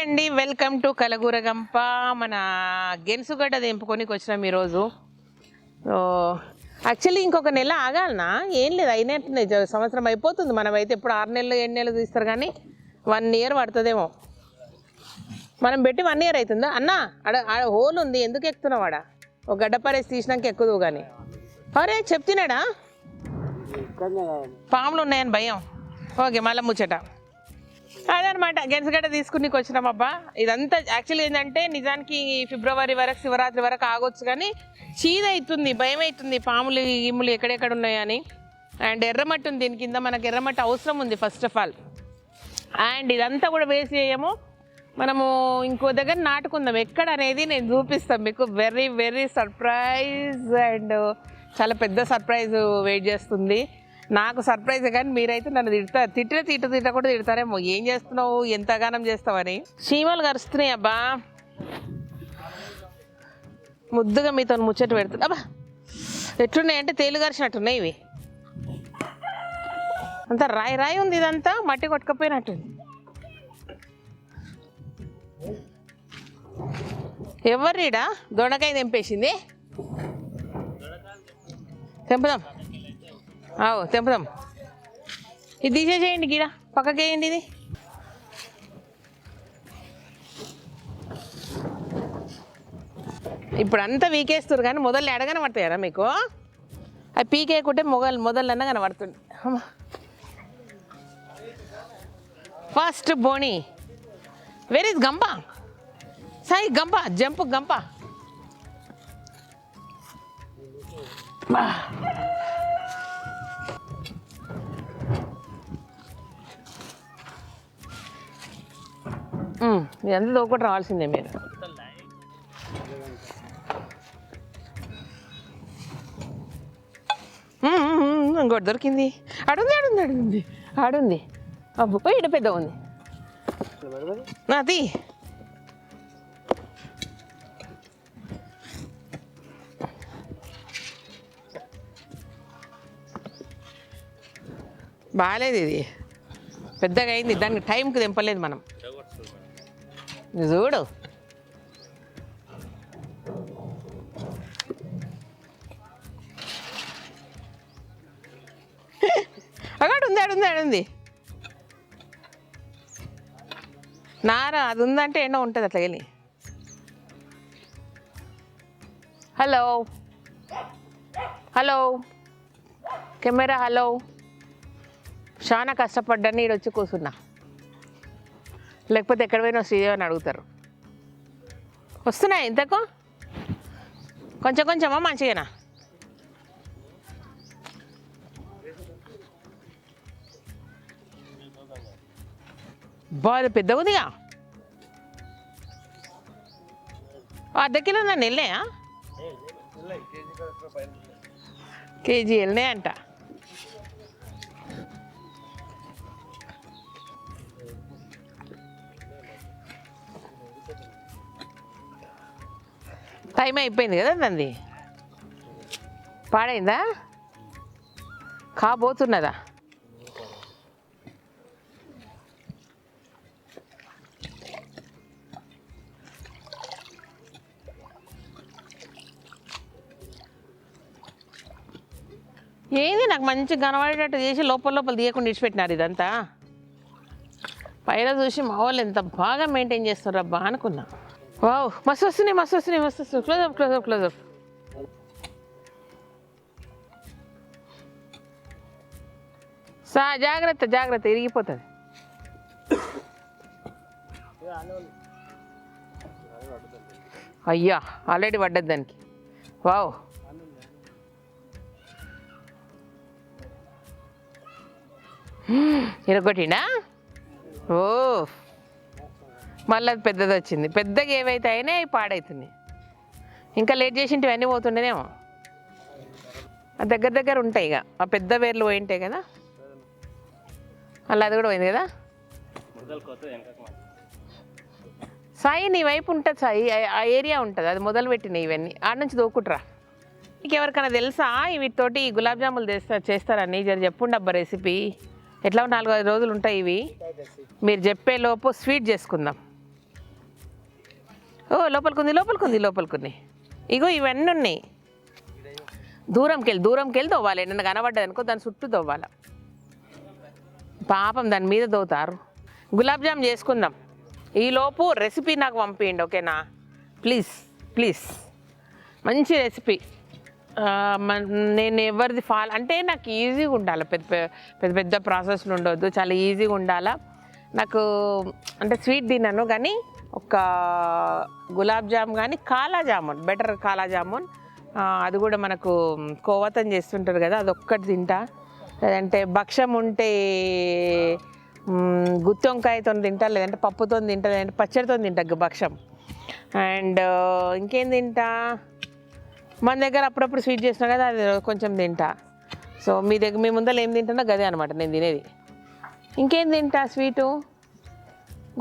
అండి, welcome to Kalagooragampa. మన గెన్సుగడ్డ తెంపుకొని వచ్చినాం ఈరోజు. యాక్చువల్లీ ఇంకొక నెల ఆగాలనా? ఏం లేదు, అయినట్టున్నాయి. సంవత్సరం అయిపోతుంది. మనమైతే ఇప్పుడు 6 నెలలు 7 నెలలు తీస్తారు, కానీ 1 ఇయర్ పడుతుందేమో. మనం పెట్టి 1 ఇయర్ అవుతుందా అన్న? ఆడ హోల్ ఉంది, ఎందుకు ఎక్కుతున్నావు? ఆడ ఒక గడ్డ పరేసి తీసినాక ఎక్కుదు కానీ. అరే చెప్తున్నాడా పాములు ఉన్నాయని భయం. ఓకే, మళ్ళీ ముచ్చట అదనమాట. గెన్సుగడ్డ తీసుకునికి వచ్చినాం అబ్బా. ఇదంతా యాక్చువల్లీ ఏంటంటే నిజానికి ఫిబ్రవరి వరకు, శివరాత్రి వరకు ఆగొచ్చు, కానీ చీద అవుతుంది, భయం అవుతుంది, పాములు గిమ్ములు ఎక్కడెక్కడ ఉన్నాయని. అండ్ ఎర్రమట్టి ఉంది దీని కింద, మనకు ఎర్రమట్టి అవసరం ఉంది ఫస్ట్ ఆఫ్ ఆల్. అండ్ ఇదంతా కూడా వేసి చేయము, మనము ఇంకో దగ్గర నాటుకుందాం. ఎక్కడ అనేది నేను చూపిస్తాను మీకు. వెరీ వెరీ సర్ప్రైజ్, అండ్ చాలా పెద్ద సర్ప్రైజ్ వెయిట్ చేస్తుంది. నాకు సర్ప్రైజ్, కానీ మీరైతే నన్ను తిట్ట కూడా తిడతారేమో. ఏం చేస్తున్నావు, ఎంతగానం చేస్తావని. చీమలు కరుస్తున్నాయి అబ్బా, ముద్దుగా మీతో ముచ్చట పెడుతుంది. అబ్బా ఎట్లున్నాయి అంటే తేలు కరిచినట్టున్నాయి ఇవి. అంతా రాయి రాయి ఉంది, ఇదంతా మట్టి కొట్టుకపోయినట్టుంది. ఎవరిడా దొండకాయ తెంపేసింది? తెంపుదాం, తెంపుదాం. ఇది తీసేసేయండి, గిడ పక్కకేయండి. ఇది ఇప్పుడు అంతా వీకేస్తారు, కానీ మొదలు ఎడగానే పడతాయారా మీకు? అది పీకేయకుంటే మొదలన్నా కనబడుతుంది. First Boney. వెర్ ఇస్ గంప? సాయి గంప, జంప్ గంప. ఇదంతా దోకొట్టి రావాల్సిందే మీరు. ఇంకోటి దొరికింది. ఆడుంది. అబ్బో ఇడ పెద్ద ఉంది. నాది బాగాలేదు, ఇది పెద్దగా అయింది, దానికి టైంకి తెంపలేదు మనం. చూడు ఆడుంది. నారా అది ఉందంటే ఎన్నో ఉంటుంది అట్లా వెళ్ళి. Hello camera, hello. చాలా కష్టపడ్డాను, ఈడ వచ్చి కూర్చున్నా. లేకపోతే ఎక్కడ పోయినా శ్రీదేవి అని అడుగుతారు. వస్తున్నాయి ఇంతకు కొంచెమా మంచిగానా? బాగా పెద్దగా ఉందిగా. అర్ధ కిలో నన్ను వెళ్ళాయా? కేజీ వెళ్ళినాయంట. టైం అయిపోయింది కదా నంది, పాడైందా? కాబోతున్నదా? ఏంది నాకు మంచిగా కనబడేటట్టు చేసి లోపల తీయకుండా ఇడిచిపెట్టినారు. ఇదంతా పైన చూసి మా వాళ్ళు ఎంత బాగా మెయింటైన్ చేస్తారు అబ్బా అనుకున్నా. వావ్, మస్తు వస్తున్నాయి. క్లోజప్. జాగ్రత్త ఇరిగిపోతుంది. అయ్యా ఆల్రెడీ పడ్డది దానికి. వావ్, ఇరగొట్టిండా? ఓ మళ్ళీ అది పెద్దది వచ్చింది. పెద్దగా ఏవైతే అయినా అవి పాడవుతున్నాయి. ఇంకా లేట్ చేసింటి అన్నీ పోతుండేనేమో. ఆ దగ్గర ఉంటాయి ఇక, ఆ పెద్ద వేర్లు పోయింటాయి కదా. అలా అది కూడా పోయింది కదా. సాయి నీ వైపు ఉంటుంది సాయి, ఆ ఏరియా ఉంటుంది, అది మొదలు పెట్టినాయి ఇవన్నీ. ఆడ నుంచి దోకుట్రా. మీకు ఎవరికైనా తెలుసా వీటితోటి గులాబ్ జాములు చేస్తారని? జర చెప్పుండి అబ్బా రెసిపీ. ఎట్లా 4-5 రోజులు ఉంటాయి ఇవి. మీరు చెప్పే లోపు స్వీట్ చేసుకుందాం. ఓ లోపలికి ఇగో ఇవన్నీ ఉన్నాయి. దూరంకి వెళ్ళి తవ్వాలి. నన్ను కనబడ్డది అనుకో దాని చుట్టూ తవ్వాలి. పాపం దాని మీద తవ్వుతారు. గులాబ్ జామ్ చేసుకుందాం. ఈలోపు రెసిపీ నాకు పంపించండి, ఓకేనా? ప్లీజ్ మంచి రెసిపీ. నేను ఎవరిది అంటే నాకు ఈజీగా ఉండాలి, పెద్ద ప్రాసెస్లు ఉండొద్దు, చాలా ఈజీగా ఉండాలా. నాకు అంటే స్వీట్ తిన్నాను కానీ ఒక గులాబ్ జామ్ కానీ కాలా జామున్ బెటర్. కాలా జామున్ అది కూడా మనకు కోవతం చేస్తుంటారు కదా, అదొక్కటి తింటా. లేదంటే భక్ష్యం ఉంటే గుత్తి వంకాయతో తింటా, లేదంటే పప్పుతో తింటా, లేదంటే పచ్చడితో తింటా భక్ష్యం. అండ్ ఇంకేం తింటా, మన దగ్గర అప్పుడప్పుడు స్వీట్ చేసినా కదా అది కొంచెం తింటా. సో మీ ముందర ఏం తింటున్నా గదే అనమాట నేను తినేది. ఇంకేం తింటా స్వీటు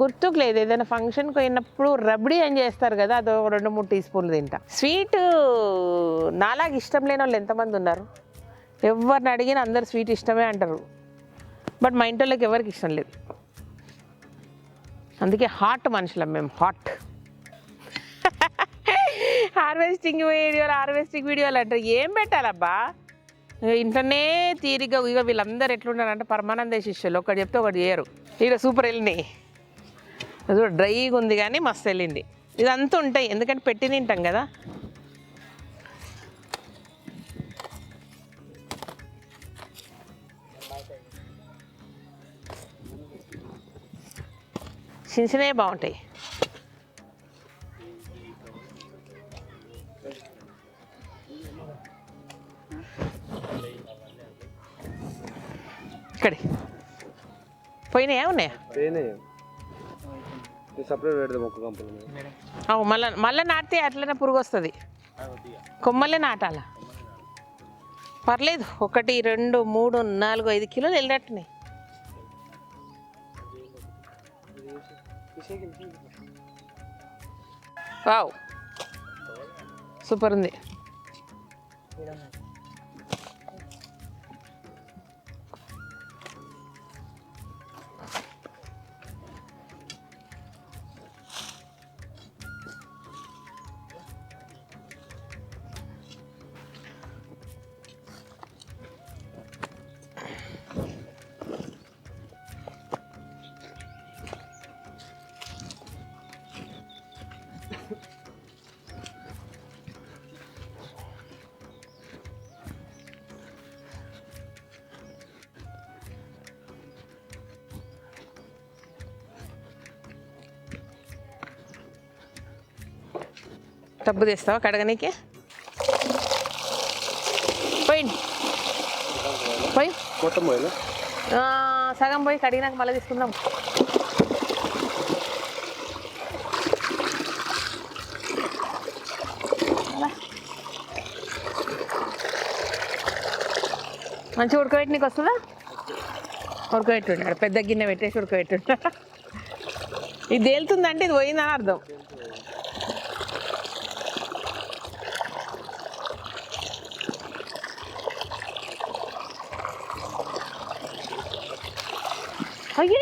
గుర్తుకు లేదు. ఏదైనా ఫంక్షన్కి పోయినప్పుడు రబడీ అని చేస్తారు కదా, అదో 2-3 టీ స్పూన్లు తింటా. స్వీట్ నాలాగా ఇష్టం లేని వాళ్ళు ఎంతమంది ఉన్నారు? ఎవరిని అడిగినా అందరు స్వీట్ ఇష్టమే అంటారు. బట్ మా ఇంట్లోకి ఎవరికి ఇష్టం లేదు. అందుకే హాట్ మనుషులం మేము, హాట్. హార్వెస్టింగ్ వీడియోలు అంటారు. ఏం పెట్టాలబ్బా ఇంట్లోనే తీరిగా. ఇక వీళ్ళందరూ ఎట్లున్నారంటే పరమానంద శిష్యులు, ఒకటి చెప్తే ఒకటి చేయరు. ఇక సూపర్ వెళ్ళినాయి. అది కూడా డ్రైగా ఉంది కానీ మస్తు వెళ్ళింది. ఇదంతా ఉంటాయి ఎందుకంటే పెట్టి తింటాం కదా. చిన్ననే బాగుంటాయి. ఇక్కడ పోయినాయా ఉన్నాయా? మళ్ళీ నాటితే అట్లనే పురుగు వస్తుంది. కొమ్మలే నాటాల. పర్లేదు 1, 2, 3, 4, 5 కిలోలు వెళ్ళినట్టున్నాయి. వావ్ సూపర్ ఉంది. టబ్బు తీస్తావా కడగనీకి? పోయింది మొత్తం పోయి సగం పోయి కడిగినాక మళ్ళీ తీసుకుందాం. మంచిగా ఉడకబెట్టి నీకు వస్తుందా? ఉడకబెట్టుండాడు, పెద్ద గిన్నె పెట్టేసి ఉడకబెట్టుండా. ఇది తేలుతుందంటే ఇది పోయిందని అర్థం. అయ్యో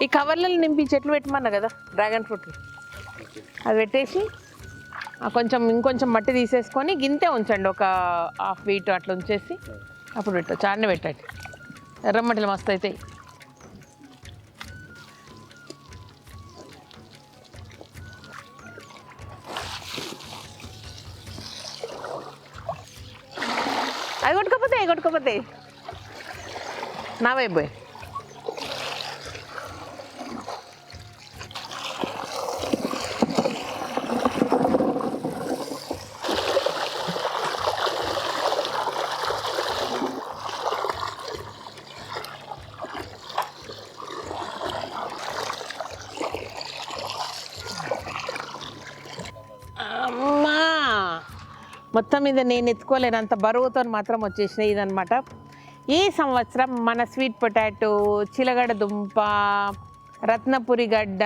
ఈ కవర్లలో నింపి చెట్లు పెట్టమన్నా కదా డ్రాగన్ ఫ్రూట్, అది పెట్టేసి ఇంకొంచెం మట్టి తీసేసుకొని గింతే ఉంచండి. ఒక 1/2 ఫీట్ అట్లా ఉంచేసి అప్పుడు పెట్టచ్చు. చాలానే పెట్టండి, ఎర్రమట్టలు మస్తు అవుతాయి. అవి కొట్టుకోపోతే నా వైపు పోయి. అమ్మా మొత్తం మీద నేను ఎత్తుకోలేను, అంత బరువుతో మాత్రం వచ్చేసినాయి. ఇదనమాట ఈ సంవత్సరం మన స్వీట్ పొటాటో, చిలగడ దుంప, రత్నపురి గడ్డ,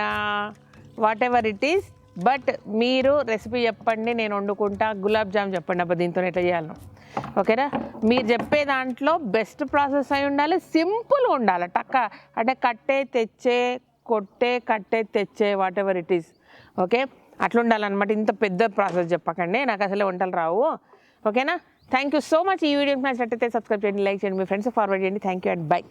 what ever it is. But మీరు రెసిపీ చెప్పండి, నేను వండుకుంటా. గులాబ్ జామ్ చెప్పండి అబ్బా దీంతో ఎట్లా చేయాలను. ఓకేనా. మీరు చెప్పే దాంట్లో బెస్ట్ ప్రాసెస్ అయి ఉండాలి, సింపుల్గా ఉండాలి. అంటే కట్టే తెచ్చే కట్టే తెచ్చే what ever it is. Okay, అట్లా ఉండాలన్నమాట. ఇంత పెద్ద ప్రాసెస్ చెప్పకండి, నాకు అసలే వంటలు రావు. ఓకేనా. Thank you so much. ఈ వీడియోకి నచ్చినట్టయితే సబ్స్క్రైబ్ చేయండి, లైక్ చేయండి, మీ ఫ్రెండ్స్ ఫార్వర్డ్ చేయండి. Thank you and by.